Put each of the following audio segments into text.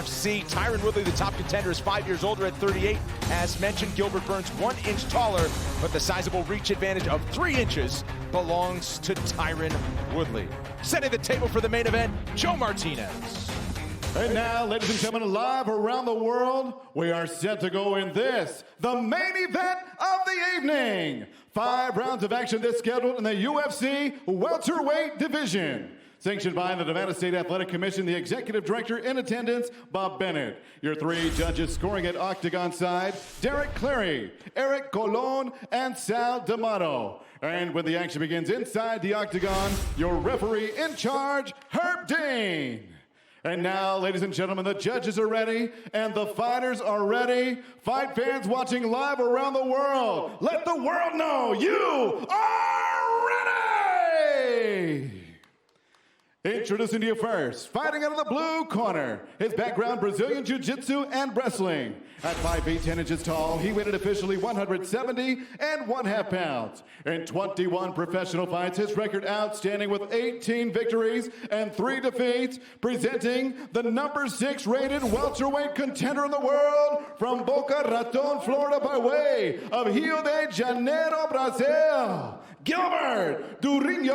UFC. Tyron Woodley, the top contender, is 5 years older at 38. As mentioned, Gilbert Burns 1 inch taller, but the sizable reach advantage of 3 inches belongs to Tyron Woodley. Setting the table for the main event, Joe Martinez. And now, ladies and gentlemen, live around the world, we are set to go in this, the main event of the evening. 5 rounds of action this scheduled in the UFC welterweight division. Sanctioned by the Nevada State Athletic Commission, the executive director in attendance, Bob Bennett. Your 3 judges scoring at octagon side, Derek Clary, Eric Colon, and Sal D'Amato. And when the action begins inside the octagon, your referee in charge, Herb Dean. And now, ladies and gentlemen, the judges are ready and the fighters are ready. Fight fans watching live around the world, let the world know you are ready! Introducing to you first, fighting out of the blue corner, his background Brazilian Jiu-Jitsu and wrestling. At 5 feet 10 inches tall, he weighed officially 170 and 1/2 pounds. In 21 professional fights, his record outstanding with 18 victories and 3 defeats, presenting the number 6 rated welterweight contender in the world from Boca Raton, Florida, by way of Rio de Janeiro, Brazil, Gilbert Burns.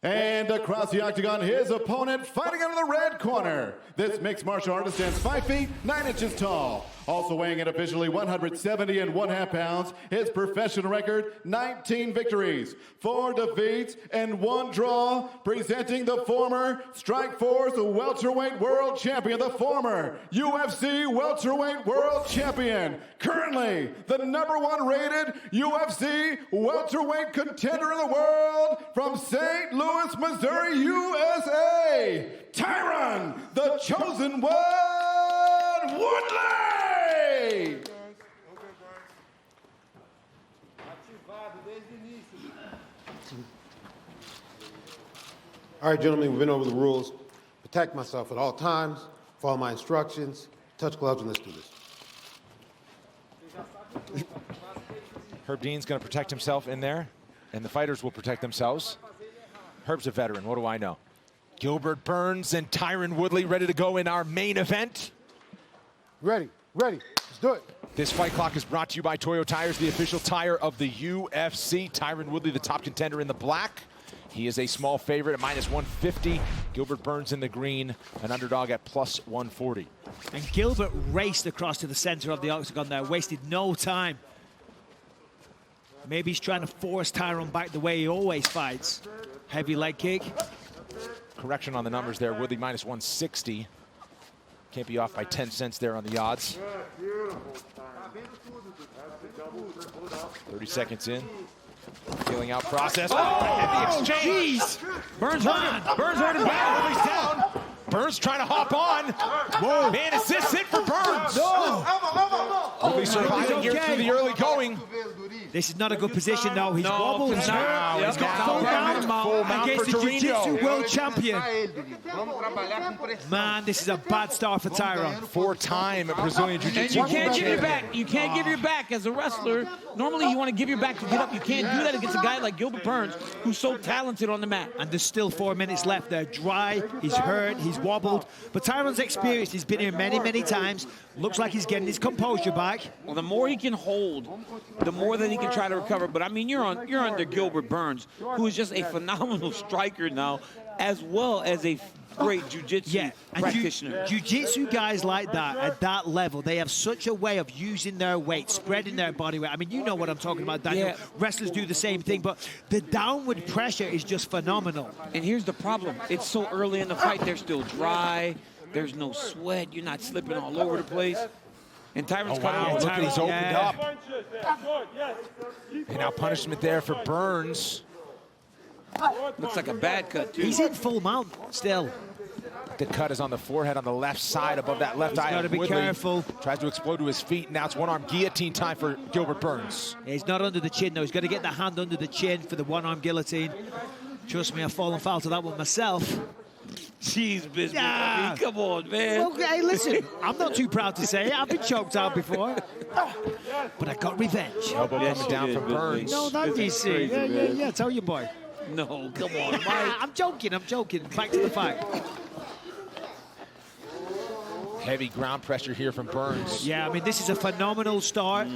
And across the octagon, his opponent fighting out of the red corner. This mixed martial artist stands 5 feet 9 inches tall. Also weighing in officially 170 and 1/2 pounds. His professional record, 19 victories, 4 defeats, and 1 draw. Presenting the former Strikeforce welterweight world champion, the former UFC welterweight world champion. Currently, the number 1 rated UFC welterweight contender in the world from St. Louis, Missouri, USA, Tyron, the Chosen One, Woodley! All right, gentlemen, we've been over the rules. Protect myself at all times, follow my instructions, touch gloves, and let's do this. Herb Dean's going to protect himself in there, and the fighters will protect themselves. Herb's a veteran, what do I know? Gilbert Burns and Tyron Woodley ready to go in our main event. Ready, let's do it. This fight clock is brought to you by Toyo Tires, the official tire of the UFC. Tyron Woodley, the top contender in the black. He is a small favorite at -150. Gilbert Burns in the green, an underdog at +140. And Gilbert raced across to the center of the octagon there, wasted no time. Maybe he's trying to force Tyron back the way he always fights. Heavy leg kick. Correction on the numbers there, Woodley -160. Can't be off by 10 cents there on the odds. 30 seconds in. Feeling out process. Heavy exchange. Burns hurt him. Burns hurt him down. Woodley's down. Burns trying to hop on. Whoa. Man, is this it for Burns? No. Woodley surviving here through the early going. This is not a good position now. He's wobbled. He's got full mount for against the Tyron. Jiu-Jitsu world champion. Man, this is a bad start for Tyron. 4-time Brazilian Jiu-Jitsu. And you can't give your back. You can't give your back as a wrestler. Normally, you want to give your back to get up. You can't do that against a guy like Gilbert Burns, who's so talented on the mat. And there's still 4 minutes left. They're dry. He's hurt. He's wobbled. But Tyron's experienced. He's been here many, many times. Looks like he's getting his composure back. Well, the more he can hold, the more that he can try to recover. But I mean, you're under Gilbert Burns, who is just a phenomenal striker now, as well as a great jiu-jitsu practitioner. Jiu-jitsu guys like that, at that level, they have such a way of using their weight, spreading their body weight. I mean, you know what I'm talking about, Daniel. Yeah. Wrestlers do the same thing, but the downward pressure is just phenomenal. And here's the problem. It's so early in the fight. They're still dry. There's no sweat. You're not slipping all over the place. And Tyron's wow, look at he's opened up. And now punishment there for Burns. Looks like a bad cut, too. He's in full mount still. The cut is on the forehead on the left side above that left eye. Got to be careful. Tries to explode to his feet. Now it's one-arm guillotine time for Gilbert Burns. He's not under the chin, though. He's got to get the hand under the chin for the one-arm guillotine. Trust me, I've fallen foul to that one myself. Jeez, Bismuth. I mean, come on, man. Okay, listen, I'm not too proud to say it. I've been choked out before. But I got revenge. Elbow coming down from Burns. No, not DC. Yeah, tell your boy. No, come on, Mike. I'm joking. Back to the fight. Heavy ground pressure here from Burns. Yeah, I mean, this is a phenomenal start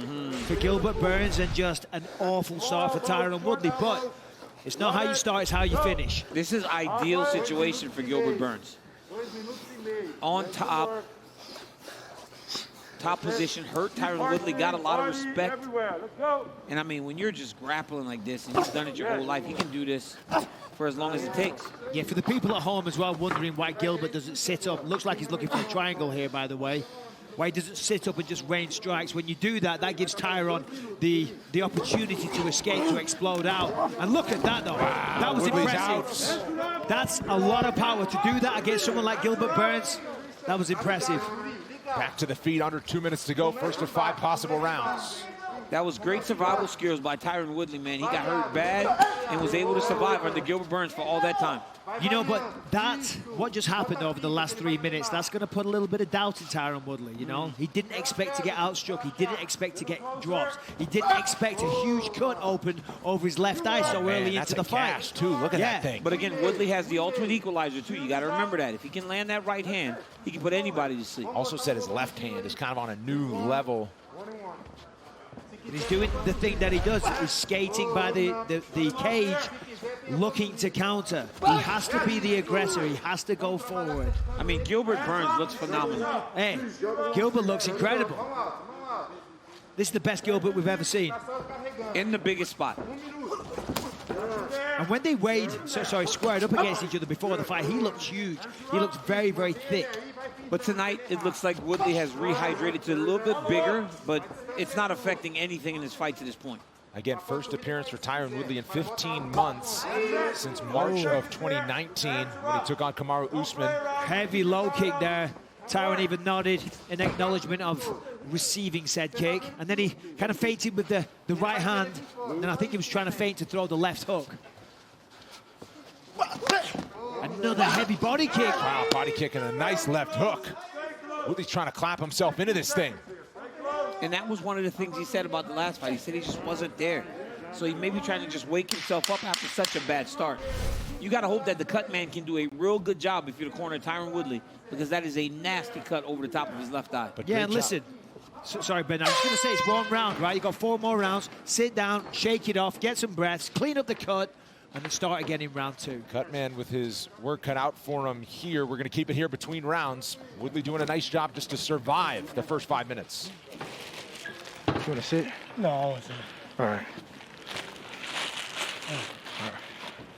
for Gilbert Burns and just an awful start for Tyron Woodley. But it's not how you start, it's how you finish. This is ideal situation for Gilbert Burns. On top position, hurt Tyron Woodley, got a lot of respect. And I mean, when you're just grappling like this and you've done it your whole life, you can do this for as long as it takes. Yeah, for the people at home as well, wondering why Gilbert doesn't sit up. Looks like he's looking for a triangle here, by the way. Why he doesn't sit up and just rain strikes. When you do that, that gives Tyron the opportunity to escape, to explode out. And look at that, though. Wow, that was impressive. That's a lot of power to do that against someone like Gilbert Burns. That was impressive. Back to the feet, under 2 minutes to go. First of 5 possible rounds. That was great survival skills by Tyron Woodley, man. He got hurt bad and was able to survive under Gilbert Burns for all that time. You know, but that's what just happened over the last 3 minutes. That's going to put a little bit of doubt in Tyron Woodley, you know. He didn't expect to get outstruck. He didn't expect to get dropped. He didn't expect a huge cut open over his left eye so early into the fight. Gash, too. Look at that thing. But again, Woodley has the ultimate equalizer, too. You got to remember that. If he can land that right hand, he can put anybody to sleep. Also said his left hand is kind of on a new level. He's doing the thing that he does. He's skating by the cage, looking to counter. He has to be the aggressor. He has to go forward. I mean, Gilbert Burns looks phenomenal. Hey, Gilbert looks incredible. This is the best Gilbert we've ever seen. In the biggest spot. And when they squared up against each other before the fight, he looked huge. He looked very, very thick. But tonight, it looks like Woodley has rehydrated to a little bit bigger, but it's not affecting anything in this fight to this point. Again, first appearance for Tyron Woodley in 15 months since March of 2019 when he took on Kamaru Usman. Heavy low kick there. Tyron even nodded in acknowledgement of receiving said kick. And then he kind of feinted with the right hand. And I think he was trying to feint to throw the left hook. Another heavy body kick. Wow, body kick and a nice left hook. Woodley's trying to clap himself into this thing. And that was one of the things he said about the last fight. He said he just wasn't there. So he may be trying to just wake himself up after such a bad start. You got to hope that the cut man can do a real good job if you're the corner of Tyron Woodley, because that is a nasty cut over the top of his left eye. But yeah, and listen. Sorry, Ben, I was going to say it's one round, right? You got 4 more rounds. Sit down, shake it off, get some breaths, clean up the cut, and then start again in round 2. Cutman with his work cut out for him here. We're going to keep it here between rounds. Woodley doing a nice job just to survive the first 5 minutes. You want to sit? No, I want to sit. All right. All right.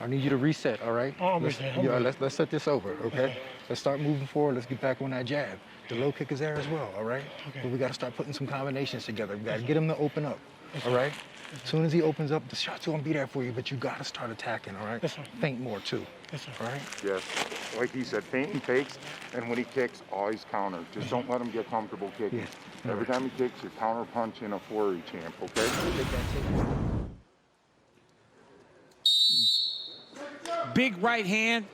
I need you to reset, all right? Oh, let's set this over, okay? Let's start moving forward. Let's get back on that jab. The low kick is there as well, all right? Okay. But we got to start putting some combinations together. We got to get him to open up, all right? As soon as he opens up, the shots will be there for you, but you got to start attacking, all right? Yes, sir. Think more, too, Yes, sir. all right? Yes, like he said, feint and takes, and when he kicks, always counter. Just don't let him get comfortable kicking. Yeah. Every time he kicks, you counter punch in a flurry, champ, okay? Big right hand,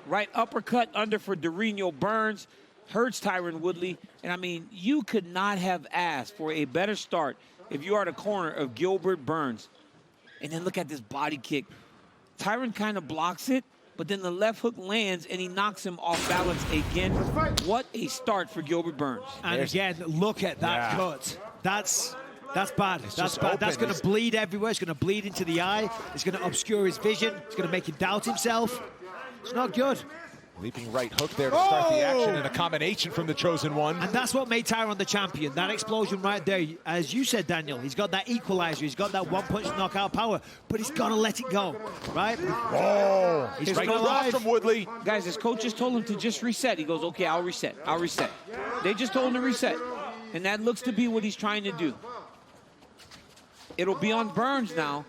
right uppercut under for Tyron Burns. Hurts Tyron Woodley. And I mean, you could not have asked for a better start if you are the corner of Gilbert Burns. And then look at this body kick. Tyron kind of blocks it, but then the left hook lands and he knocks him off balance again. What a start for Gilbert Burns. And again, look at that cut. That's bad. That's bad. That's going to bleed everywhere. It's going to bleed into the eye. It's going to obscure his vision. It's going to make him doubt himself. It's not good. Leaping right hook there to start the action, and a combination from the chosen one. And that's what made Tyron the champion. That explosion right there. As you said, Daniel, he's got that equalizer. He's got that one-punch knockout power, but he's got to let it go, right? Oh, he's right off from Woodley. Guys, his coaches told him to just reset. He goes, okay, I'll reset. I'll reset. They just told him to reset. And that looks to be what he's trying to do. It'll be on Burns now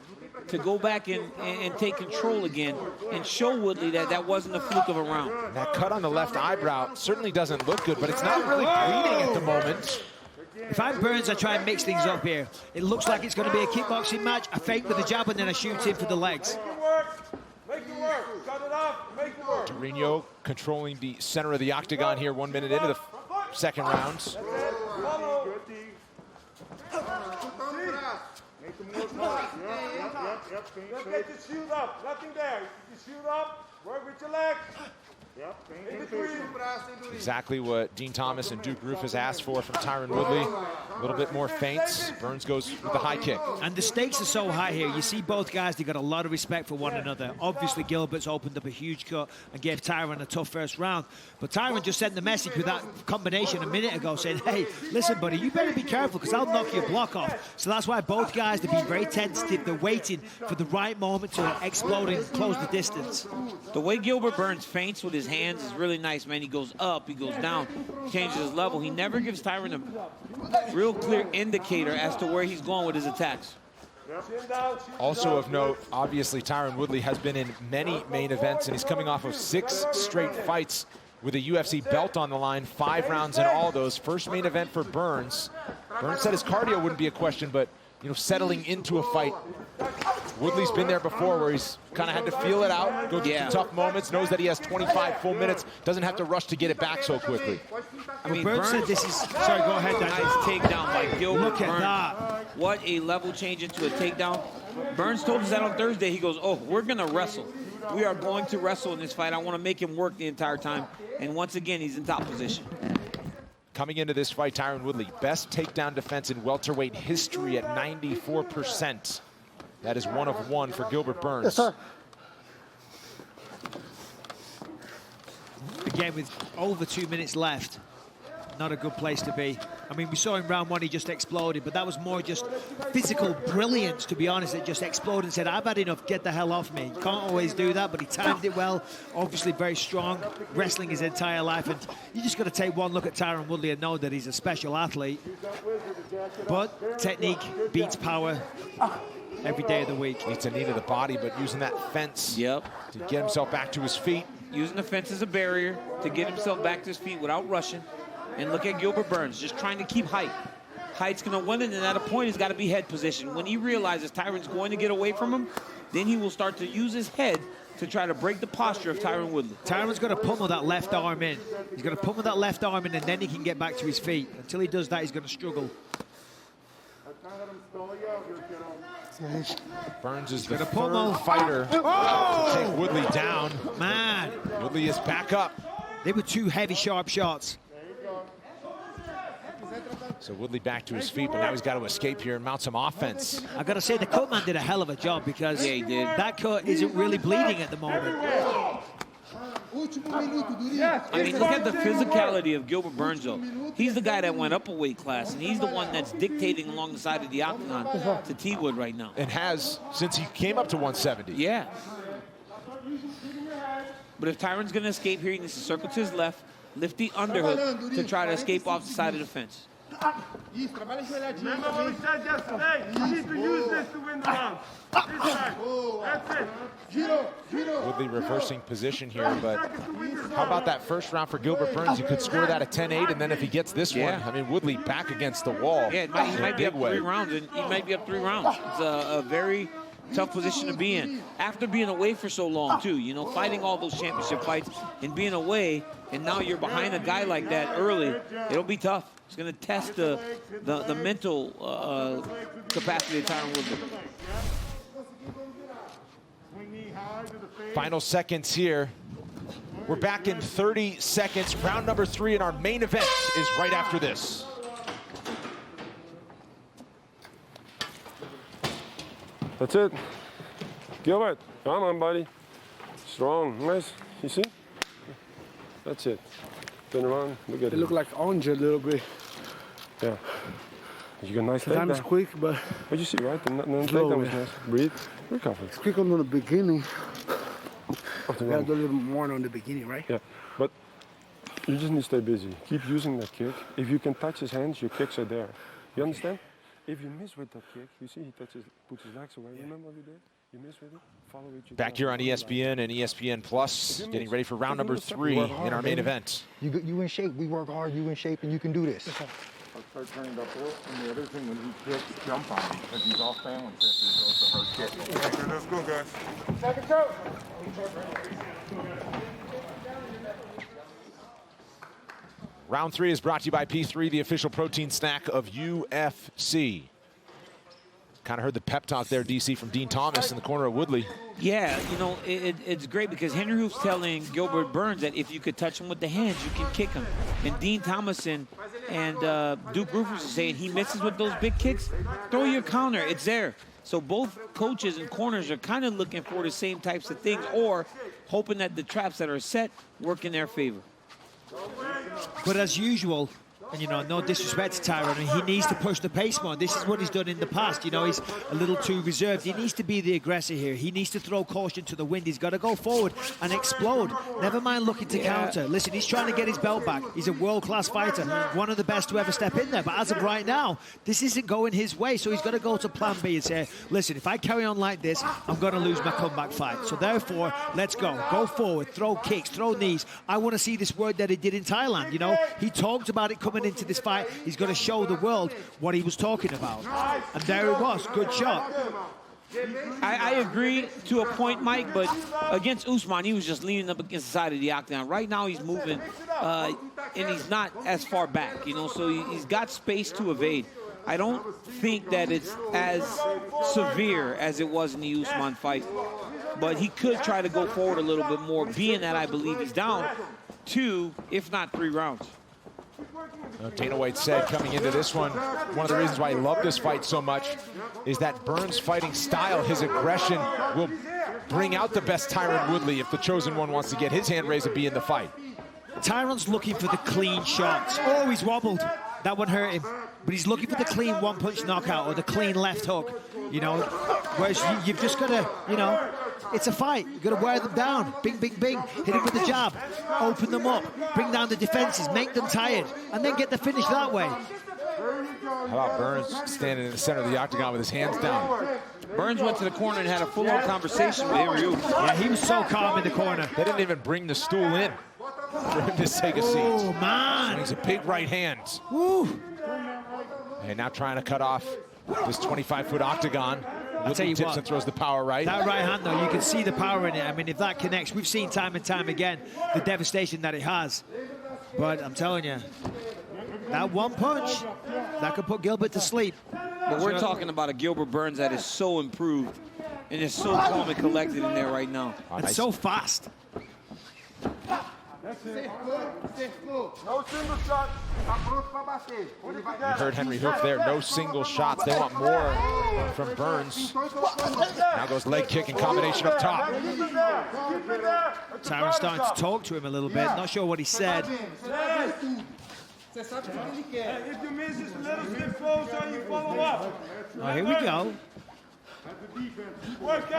to go back and take control again and show Woodley that that wasn't a fluke of a round. That cut on the left eyebrow certainly doesn't look good, but it's not really bleeding at the moment. If I'm Burns, I try and mix things up here. It looks like it's going to be a kickboxing match. I fake with the jab and then I shoot in for the legs. Make it work. Cut it off. Make it work. Tyron controlling the center of the octagon here 1 minute into the second round. Just get your shield up. Nothing there. Your shield up. Work with your legs. Yep. In between. Exactly what Dean Thomas and Duke Rufus asked for from Tyron Woodley. A little bit more feints. Burns goes with the high kick. And the stakes are so high here. You see both guys, they've got a lot of respect for one another. Obviously, Gilbert's opened up a huge cut and gave Tyron a tough first round. But Tyron just sent the message with that combination a minute ago saying, hey, listen, buddy, you better be careful because I'll knock your block off. So that's why both guys, they're being very tentative. They're waiting for the right moment to explode and close the distance. The way Gilbert Burns feints with his hands is really nice, man. He goes up, he goes down, changes his level. He never gives Tyron a real clear indicator as to where he's going with his attacks. Also of note, obviously Tyron Woodley has been in many main events, and he's coming off of 6 straight fights with a UFC belt on the line, 5 rounds in all those. First main event for Burns. Burns said his cardio wouldn't be a question, but you know, settling into a fight. Woodley's been there before where he's kind of had to feel it out, go through some tough moments, knows that he has 25 full minutes, doesn't have to rush to get it back so quickly. I mean, Burns said this is, sorry, go ahead. Nice takedown by Gilbert. Look at Burns. that. What a level change into a takedown. Burns told us that on Thursday. He goes, oh, we're going to wrestle. We are going to wrestle in this fight. I want to make him work the entire time. And once again, he's in top position. Coming into this fight, Tyron Woodley, best takedown defense in welterweight history at 94%. That is 1 of 1 for Gilbert Burns. Yes, sir. Again, with over 2 minutes left, not a good place to be. I mean, we saw in round 1 he just exploded, but that was more just physical brilliance, to be honest. It just exploded and said, I've had enough, get the hell off me. Can't always do that, but he timed it well. Obviously very strong, wrestling his entire life, and you just got to take one look at Tyron Woodley and know that he's a special athlete. But technique beats power every day of the week. Needs a knee to the body, but using that fence to get himself back to his feet. Using the fence as a barrier to get himself back to his feet without rushing. And look at Gilbert Burns, just trying to keep height. Height's going to win it, and at a point, he's got to be head position. When he realizes Tyron's going to get away from him, then he will start to use his head to try to break the posture of Tyron Woodley. Tyron's going to pummel that left arm in. He's going to pummel that left arm in, and then he can get back to his feet. Until he does that, he's going to struggle. Burns is the third fighter to take Woodley down. Man. Woodley is back up. They were 2 heavy, sharp shots. So Woodley back to his feet, but now he's got to escape here and mount some offense. I got to say, the cut man did a hell of a job because he did. That cut isn't really bleeding at the moment. I mean, look at the physicality of Gilbert Burns, though. He's the guy that went up a weight class, and he's the one that's dictating along the side of the octagon to T-Wood right now. And has since he came up to 170. Yeah. But if Tyron's going to escape here, he needs to circle to his left, lift the underhook to try to escape off the side of the fence. Remember what we said yesterday? You need to use this to win the round. This time. That's it. Woodley reversing position here, but how about that first round for Gilbert Burns? You could score that at 10-8, and then if he gets this one, I mean, Woodley back against the wall. Yeah, he might be up 3 rounds, and he might be up 3 rounds. It's a very tough position to be in. After being away for so long, too, you know, fighting all those championship fights and being away, and now you're behind a guy like that early, it'll be tough. It's going to test the mental capacity of Tyron Woodley. Final seconds here. We're back in 30 seconds. Round number 3 in our main event is right after this. That's it. Gilbert, come on, buddy. Strong, nice. You see? That's it. Turn around, look at it. It look like orange a little bit. Yeah. You got a nice The time is quick, but you see, right? The slow, takedown was nice. Breathe. Recover. it's quick on the beginning. Off the You gotta round. do a little more on the beginning, right? Yeah, but you just need to stay busy. Keep using that kick. If you can touch his hands, your kicks are there. You understand? If you miss with that kick, you see he puts his legs away. Remember what he did? You miss with it, follow it. Back here on ESPN and ESPN Plus, getting ready for round number 3 in our main event. You in shape. We work hard. You in shape, and you can do this. I'll start turning up, and the other thing, when he kicks, jump on him, because he's off balance after he goes to hard kick. Okay, let's go, guys. Second toe. Round 3 is brought to you by P3, the official protein snack of UFC. Kind of heard the pep talk there, DC, from Dean Thomas in the corner of Woodley. Yeah, you know, it's great because Henry Hoof's telling Gilbert Burns that if you could touch him with the hands, you can kick him. And Dean Thomason and Duke Roufus are saying he misses with those big kicks, throw your counter, it's there. So both coaches and corners are kind of looking for the same types of things or hoping that the traps that are set work in their favor. But as usual, and, you know, no disrespect to Tyron, he needs to push the pace more. This is what he's done in the past. You know, he's a little too reserved. He needs to be the aggressor here. He needs to throw caution to the wind. He's got to go forward and explode. Never mind looking to counter. Listen, he's trying to get his belt back. He's a world-class fighter, one of the best to ever step in there. But as of right now, this isn't going his way. So he's got to go to plan B and say, listen, if I carry on like this, I'm going to lose my comeback fight. So therefore, let's go. Go forward, throw kicks, throw knees. I want to see this word that he did in Thailand. You know, he talked about it coming into this fight. He's got to show the world what he was talking about. And there it was. Good shot. I agree to a point, Mike, but against Usman, he was just leaning up against the side of the octagon. Right now, he's moving, and he's not as far back, you know, so he's got space to evade. I don't think that it's as severe as it was in the Usman fight, but he could try to go forward a little bit more, being that I believe he's down 2, if not 3 rounds. Dana White said coming into this one of the reasons why he loved this fight so much is that Burns' fighting style, his aggression, will bring out the best Tyron Woodley if the chosen one wants to get his hand raised and be in the fight. Tyron's looking for the clean shots. Oh, he's wobbled. That one hurt him. But he's looking for the clean one-punch knockout or the clean left hook, you know. Whereas you've just got to, you know, it's a fight. You've got to wear them down. Bing, bing, bing. Hit them with the jab. Open them up. Bring down the defenses. Make them tired. And then get the finish that way. How about Burns standing in the center of the octagon with his hands down? Burns went to the corner and had a full-on conversation with Henry Hoof. Yeah, he was so calm in the corner. They didn't even bring the stool in for him to take a seat. Oh, man. He's a big right hand. Woo. And now trying to cut off this 25-foot octagon. Woodley tips what, and throws the power right. That right hand, though, you can see the power in it. I mean, if that connects, we've seen time and time again the devastation that it has. But I'm telling you, that one punch, that could put Gilbert to sleep. But we're talking about a Gilbert Burns that is so improved and is so calm and collected in there right now. Oh, and nice. so fast. No single shot. You heard Henry Hoof there, no single shots. They want more from Burns. Now goes leg kick in combination up top. Tyron's starting to talk to him a little bit. Not sure what he said. If you miss just a little bit closer, you follow up. Oh, here we go. Work,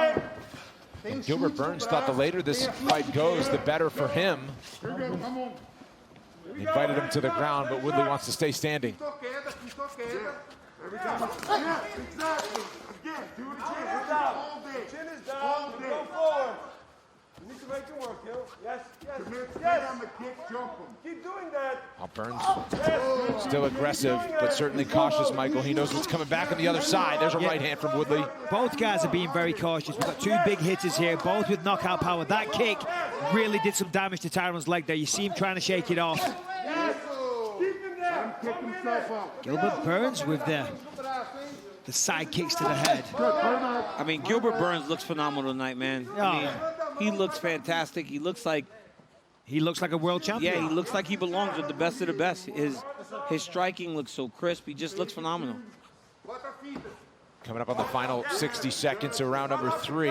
Gilbert Burns thought the later this fight goes, the better for him. He invited him to the ground, but Woodley wants to stay standing. Chin is down. Go forward. You need to make it work, Gil. Yes, yes, yes. Keep doing that. Burns still aggressive, but certainly cautious, Michael. He knows what's coming back on the other side. There's a right hand from Woodley. Both guys are being very cautious. We've got 2 big hitters here, both with knockout power. That kick really did some damage to Tyron's leg there. You see him trying to shake it off. Gilbert Burns with the side kicks to the head. I mean, Gilbert Burns looks phenomenal tonight, man. I mean, he looks fantastic. He looks like a world champion. Yeah, he looks like he belongs with the best of the best. His striking looks so crisp. He just looks phenomenal. Coming up on the final 60 seconds of round number 3.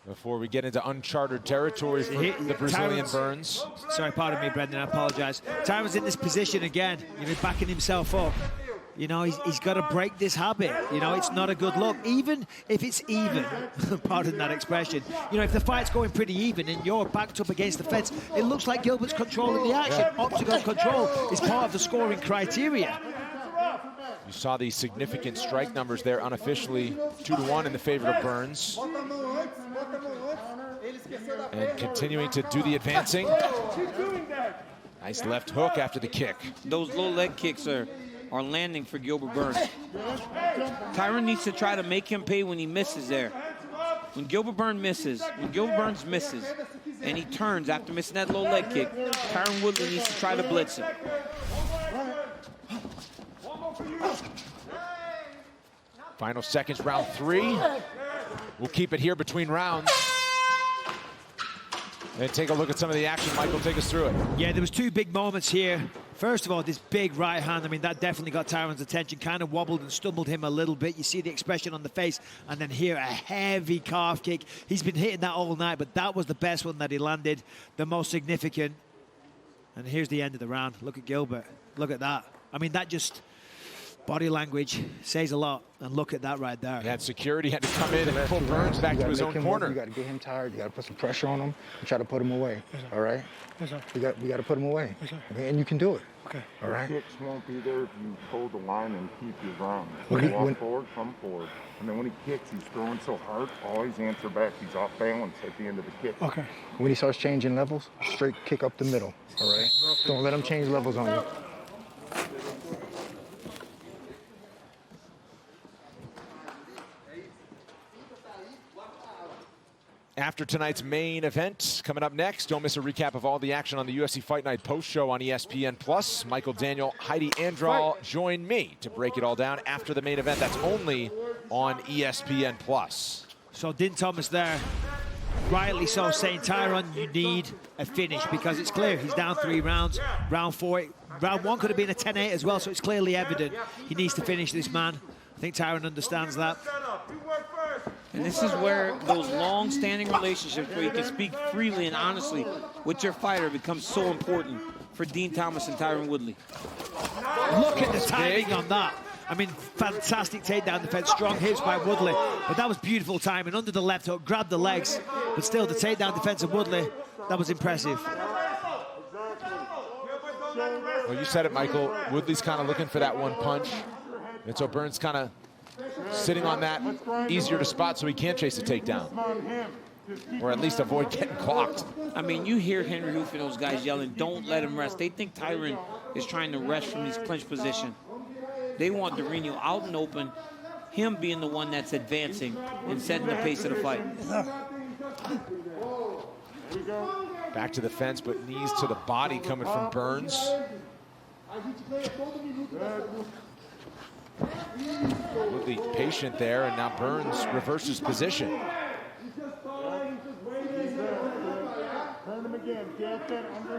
Before we get into uncharted territory for the Brazilian Burns. Sorry, pardon me, Brendan, I apologize. Tyron's in this position again, you know, backing himself up. You know, he's got to break this habit. You know, it's not a good look. Even if it's even, pardon that expression, you know, if the fight's going pretty even and you're backed up against the fence, it looks like Gilbert's controlling the action. Yeah. Octagon control is part of the scoring criteria. You saw the significant strike numbers there unofficially, 2-1 in the favor of Burns. And continuing to do the advancing. Nice left hook after the kick. Those low leg kicks are landing for Gilbert Burns. Tyron needs to try to make him pay when he misses there. When Gilbert Burns misses, and he turns after missing that low leg kick, Tyron Woodley needs to try to blitz him. Final seconds, round 3. We'll keep it here between rounds. And take a look at some of the action. Michael, take us through it. Yeah, there was 2 big moments here. First of all, this big right hand, I mean, that definitely got Tyron's attention, kind of wobbled and stumbled him a little bit. You see the expression on the face, and then here, a heavy calf kick. He's been hitting that all night, but that was the best one that he landed, the most significant. And here's the end of the round. Look at Gilbert. Look at that. I mean, that just... body language says a lot, and look at that right there. He had security, had to come in and pull Burns back to his own corner. You got to get him tired. You got to put some pressure on him and try to put him away. All right? We got to put him away. Okay? And you can do it. Okay. All right? The kicks won't be there if you hold the line and keep your ground. Walk forward, come forward. And then when he kicks, he's throwing so hard, always answer back. He's off balance at the end of the kick. Okay. When he starts changing levels, straight kick up the middle. All right? Don't let him change levels on you. After tonight's main event, coming up next, don't miss a recap of all the action on the UFC Fight Night post show on ESPN+. Michael Daniel, Heidi Andral join me to break it all down after the main event. That's only on ESPN+. So Din Thomas there, rightly so, saying, Tyron, you need a finish, because it's clear he's down 3 rounds. Round 4, round 1 could have been a 10-8 as well, so it's clearly evident he needs to finish this man. I think Tyron understands that. And this is where those long-standing relationships where you can speak freely and honestly with your fighter becomes so important for Din Thomas and Tyron Woodley. Look at the timing on that. I mean, fantastic takedown defense, strong hits by Woodley, but that was beautiful timing. Under the left hook, grabbed the legs, but still the takedown defense of Woodley, that was impressive. Well, you said it, Michael. Woodley's kind of looking for that one punch, and so Burns kind of sitting on that, easier to spot so he can't chase a takedown. Or at least avoid getting clocked. I mean, you hear Henry Hoof and those guys yelling, don't let him rest. They think Tyron is trying to rest from his clinch position. They want Durinho out and open, him being the one that's advancing and setting the pace of the fight. Back to the fence, but knees to the body coming from Burns. Woodley patient there, and now Burns reverses position.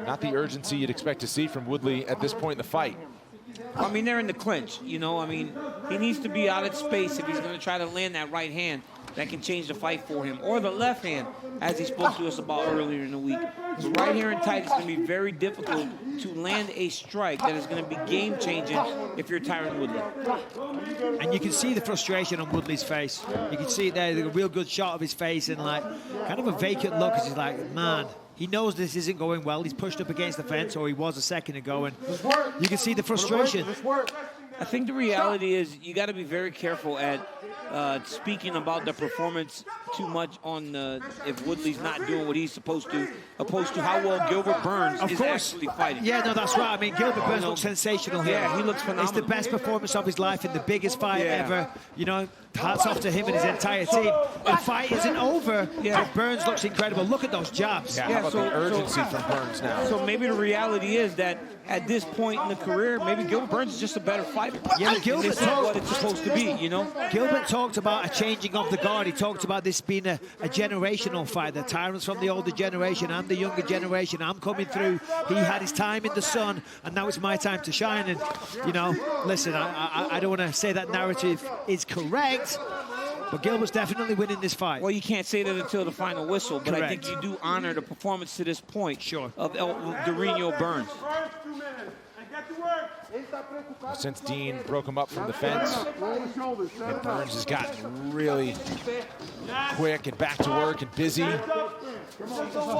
Not the urgency you'd expect to see from Woodley at this point in the fight. I mean, they're in the clinch, you know. I mean, he needs to be out of space if he's going to try to land that right hand that can change the fight for him, or the left hand, as he spoke to us about earlier in the week. The right here in tight is going to be very difficult to land a strike that is going to be game-changing if you're Tyron Woodley. And you can see the frustration on Woodley's face. You can see it there, a real good shot of his face, and like kind of a vacant look, as he's like, man, he knows this isn't going well. He's pushed up against the fence, or he was a second ago, and you can see the frustration. I think the reality is you got to be very careful at speaking about the performance too much on if Woodley's not doing what he's supposed to, opposed to how well Gilbert Burns is actually fighting. Yeah, no, that's right. I mean, Gilbert Burns looks sensational here. Yeah, he looks phenomenal. It's the best performance of his life in the biggest fight ever. You know, hats off to him and his entire team. The fight isn't over, but Burns looks incredible. Look at those jabs. Yeah, how about the urgency from Burns now? So maybe the reality is that at this point in the career, maybe Gilbert Burns is just a better fighter. Yeah, Gilbert this is what it's supposed to be, you know? Gilbert talked about a changing of the guard. He talked about this being a generational fight. The Tyron's from the older generation. I'm the younger generation. I'm coming through. He had his time in the sun, and now it's my time to shine. And, you know, listen, I don't want to say that narrative is correct, but Gilbert's definitely winning this fight. Well, you can't say that until the final whistle, but Correct. I think you do honor the performance to this point of Durinho Burns. Since Dean broke him up from the fence, and Burns has gotten really quick and back to work and busy.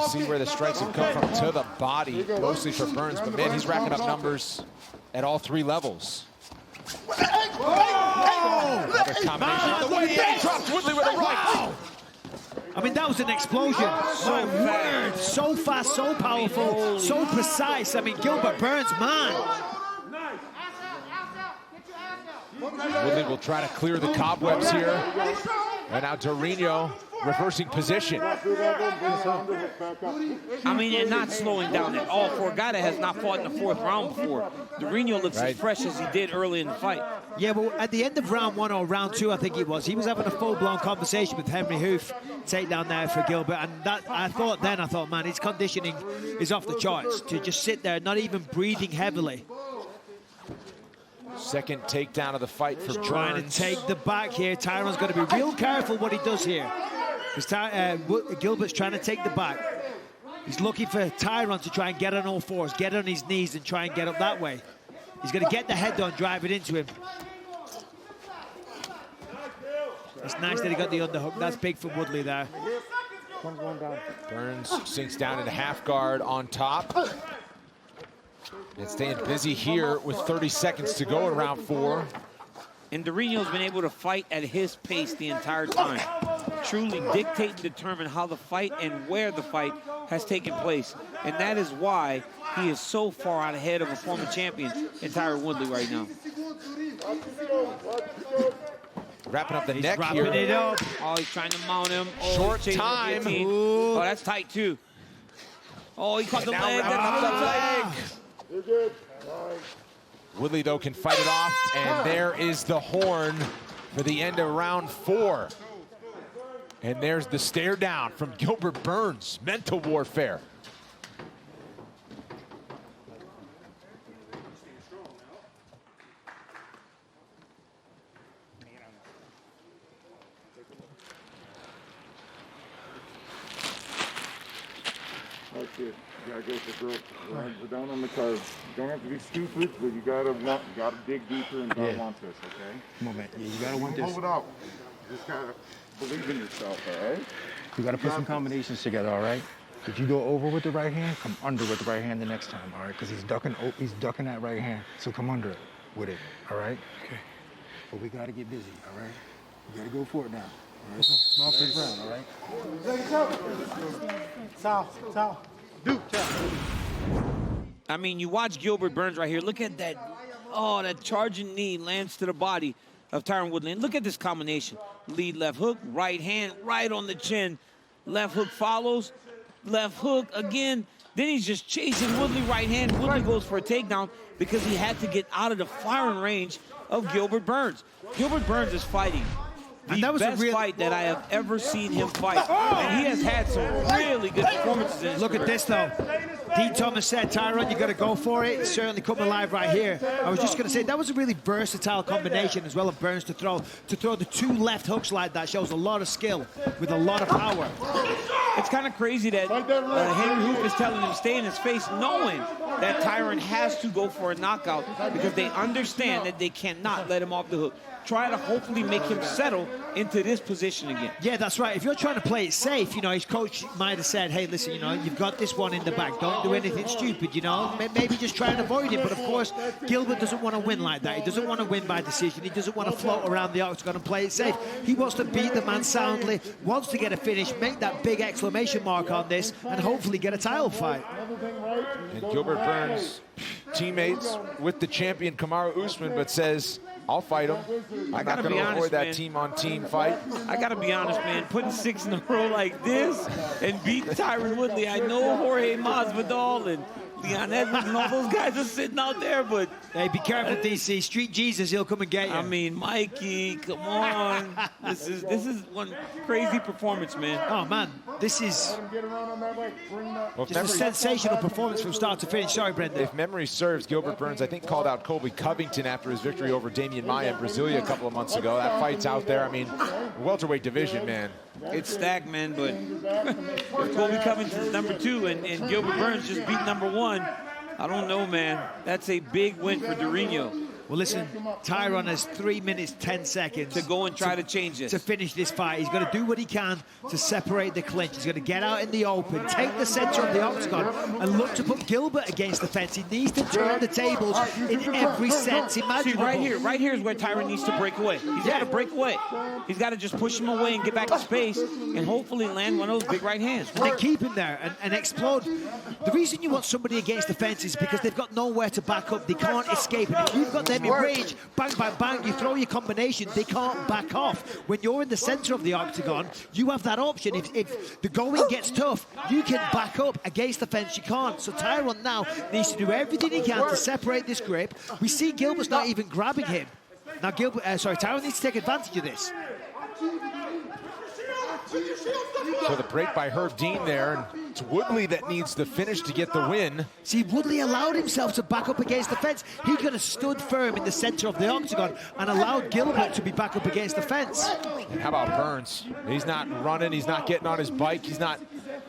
See where the strikes have come from, to the body, mostly for Burns, but man, he's racking up numbers at all 3 levels. Another combination. The way he dropped Woodley with a right. I mean, that was an explosion. So weird, so fast, so powerful, so precise. I mean, Gilbert Burns, man. Woodley will try to clear the cobwebs here. And now Durinho reversing position. I mean, they're not slowing down at all for a guy that has not fought in the 4th round before. Durinho looks as fresh as he did early in the fight. Yeah, well, at the end of round 1 or round 2, I think it was, he was having a full-blown conversation with Henry Hoof, takedown there for Gilbert, and that I thought, man, his conditioning is off the charts to just sit there, not even breathing heavily. Second takedown of the fight for Burns. Trying to take the back here. Tyron's got to be real careful what he does here. Because Gilbert's trying to take the back. He's looking for Tyron to try and get on all fours, get on his knees and try and get up that way. He's going to get the head on, drive it into him. It's nice that he got the underhook. That's big for Woodley there. Burns sinks down into half guard on top. And staying busy here with 30 seconds to go in round 4. And Durinho's been able to fight at his pace the entire time. Truly dictate and determine how the fight and where the fight has taken place. And that is why he is so far out ahead of a former champion in Tyron Woodley right now. Wrapping up the He's neck wrapping here. it up. Oh, he's trying to mount him. Oh, Short chasing the time. guillotine. Oh, that's tight too. Oh, he caught the leg. You're good. Woodley, though, can fight it off, and there is the horn for the end of round 4. And there's the stare down from Gilbert Burns. Mental warfare. That's it. You gotta go for growth. We're down on the card. You don't have to be stupid, but you gotta dig deeper and gotta want this, okay? Come on, man. Yeah, you gotta want this. Hold it out. You just gotta believe in yourself, all right? You gotta put some combinations together, all right? If you go over with the right hand, come under with the right hand the next time, all right? Because he's ducking that right hand. So come under it with it, all right? Okay. But we gotta get busy, all right? You gotta go for it now. All right? Small first round, all right? I mean, you watch Gilbert Burns right here. Look at that. Oh, that charging knee lands to the body of Tyron Woodley. And look at this combination. Lead left hook, right hand, right on the chin. Left hook follows, left hook again. Then he's just chasing Woodley right hand. Woodley goes for a takedown because he had to get out of the firing range of Gilbert Burns. Gilbert Burns is fighting the best fight that I have ever seen him fight. And he has had some really good performances in his Look career. at this, though. Dean Thomas said, Tyron, you got to go for it. It's certainly coming alive right here. I was just going to say, that was a really versatile combination as well of Burns to throw. To throw the 2 left hooks like that shows a lot of skill with a lot of power. It's kind of crazy that Henry Hoof is telling him to stay in his face, knowing that Tyron has to go for a knockout because they understand that they cannot let him off the hook. Try to hopefully make him settle into this position again. Yeah, that's right. If you're trying to play it safe, you know, his coach might have said, hey, listen, you know, you've got this one in the back. Don't do anything stupid, you know. Maybe just try and avoid it. But, of course, Gilbert doesn't want to win like that. He doesn't want to win by decision. He doesn't want to float around the octagon and play it safe. He wants to beat the man soundly, wants to get a finish, make that big exclamation mark on this, and hopefully get a title fight. And Gilbert Burns, teammates with the champion Kamaru Usman, but says, I'll fight him. I'm not going to avoid that team-on-team fight. I got to be honest, man. Putting 6 in a row like this and beating Tyron Woodley. I know Jorge Masvidal and Leon Edwards and all those guys are sitting out there, but... Hey, be careful, DC. Street Jesus, he'll come and get you. I mean, Mikey, come on. This is one crazy performance, man. Oh, man. This is just a sensational performance from start to finish. Sorry, Brendan. If memory serves, Gilbert Burns, I think, called out Colby Covington after his victory over Damian Maia in Brasilia a couple of months ago. That fight's out there. I mean, welterweight division, man. It's stacked, man, but if Colby Covington's #2 and Gilbert Burns just beat #1, I don't know, man. That's a big win for Durinho. Well, listen, Tyron has 3 minutes, 10 seconds. To go and try to change this. To finish this fight. He's going to do what he can to separate the clinch. He's going to get out in the open, take the center of the octagon, and look to put Gilbert against the fence. He needs to turn the tables in every sense imaginable. See, right here is where Tyron needs to break away. He's got to break away. He's got to just push him away and get back to space and hopefully land one of those big right hands. And then keep him there and explode. The reason you want somebody against the fence is because they've got nowhere to back up. They can't escape. And if you've got them him in range, bang, bang, bang, you throw your combination, they can't back off. When you're in the center of the octagon, you have that option. If the going gets tough, you can back up. Against the fence, you can't. So Tyron now needs to do everything he can to separate this grip. We see Gilbert's not even grabbing him. Now Tyron needs to take advantage of this. So the break by Herb Dean there, and it's Woodley that needs the finish to get the win. See, Woodley allowed himself to back up against the fence. He could have stood firm in the center of the octagon and allowed Gilbert to be back up against the fence. And how about Burns? He's not running, he's not getting on his bike, he's not,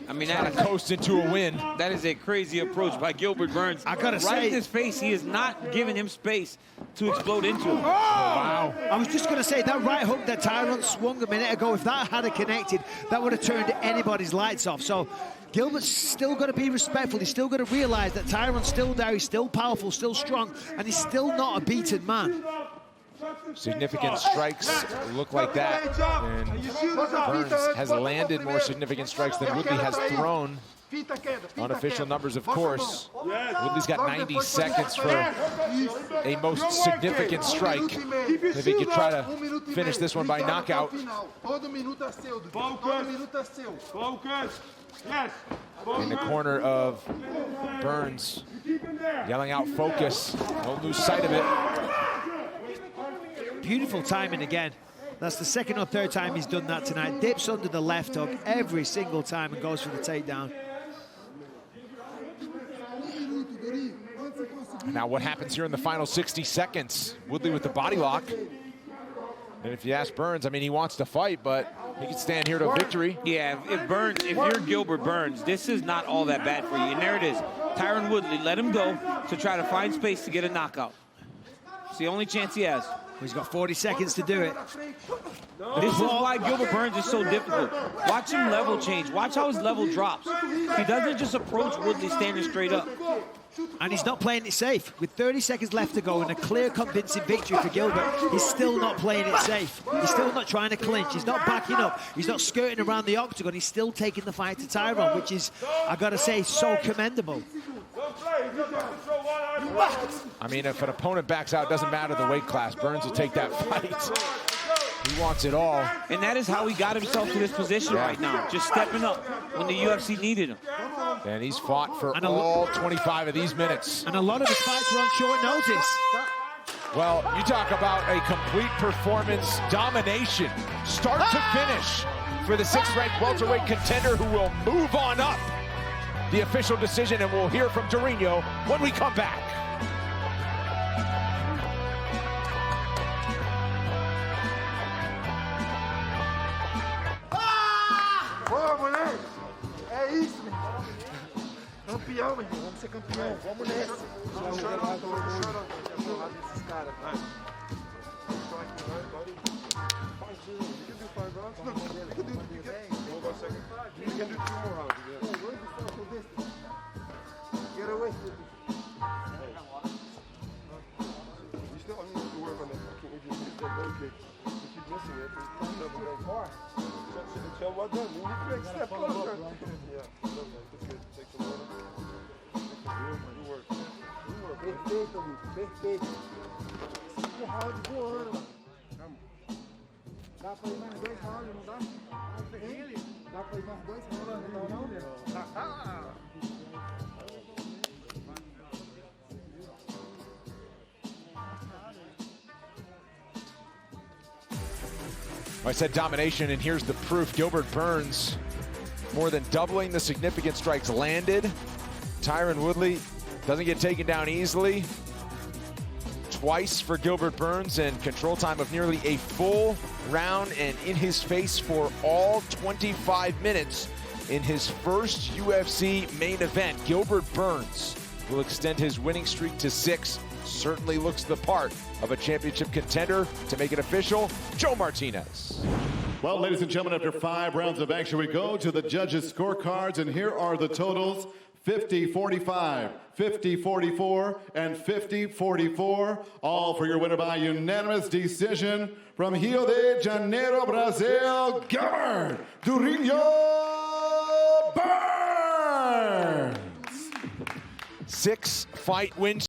trying to coast into a win. That is a crazy approach by Gilbert Burns. I gotta say, right in his face, he is not giving him space to explode into. Oh, wow. I was just gonna say, that right hook that Tyron swung a minute ago, if that had connected, that would have turned anybody's lights off. So Gilbert's still got to be respectful. He's still got to realize that Tyron's still there, he's still powerful, still strong, and he's still not a beaten man. Significant strikes look like that, and Burns has landed more significant strikes than Woodley has thrown. Unofficial numbers, of course. Woodley's got 90 seconds for a most significant strike. If he could try to finish this one by knockout. In the corner of Burns, yelling out focus. Don't lose sight of it. Beautiful timing again. That's the second or third time he's done that tonight. Dips under the left hook every single time and goes for the takedown. Now what happens here in the final 60 seconds? Woodley with the body lock. And if you ask Burns, he wants to fight, but he can stand here to a victory. Yeah, if you're Gilbert Burns, this is not all that bad for you. And there it is. Tyron Woodley, let him go to try to find space to get a knockout. It's the only chance he has. He's got 40 seconds to do it. This is why Gilbert Burns is so difficult. Watch him level change. Watch how his level drops. He doesn't just approach Woodley standing straight up. And he's not playing it safe. With 30 seconds left to go and a clear, convincing victory for Gilbert, he's still not playing it safe. He's still not trying to clinch. He's not backing up. He's not skirting around the octagon. He's still taking the fight to Tyron, which is, I gotta say, so commendable. If an opponent backs out, it doesn't matter the weight class. Burns will take that fight. He wants it all. And that is how he got himself to this position right now. Just stepping up when the UFC needed him. And he's fought for all 25 of these minutes. And a lot of his fights were on short notice. Well, you talk about a complete performance domination, start to finish, for the 6th-ranked welterweight contender who will move on up. The official decision, and we'll hear from Tyron when we come back. Boa, moleque! É isso, meu irmão. Campeão, meu irmão. Vamos ser campeão. Vamos nessa. Vamos chorar. Desses caras, vai. Get away. You still need to work on that fucking injury. That low kick. You keep missing it. So well done. You need to make a step closer. Yeah. Take some water. You work. Perfeito, amigo. Perfeito. 5 rounds voando, mano. Calma. Dá pra ir mais 2 rounds, não dá? Dá pra ir mais 2 rounds, não? I said domination, and here's the proof. Gilbert Burns more than doubling the significant strikes landed. Tyron Woodley doesn't get taken down easily. Twice for Gilbert Burns, and control time of nearly a full round and in his face for all 25 minutes in his first UFC main event. Gilbert Burns will extend his winning streak to 6. Certainly looks the part of a championship contender. To make it official, Joe Martinez. Well, ladies and gentlemen, after 5 rounds of action, we go to the judges' scorecards, and here are the totals: 50-45, 50-44, and 50-44. All for your winner by unanimous decision from Rio de Janeiro, Brazil, Gilbert Burns. 6-fight win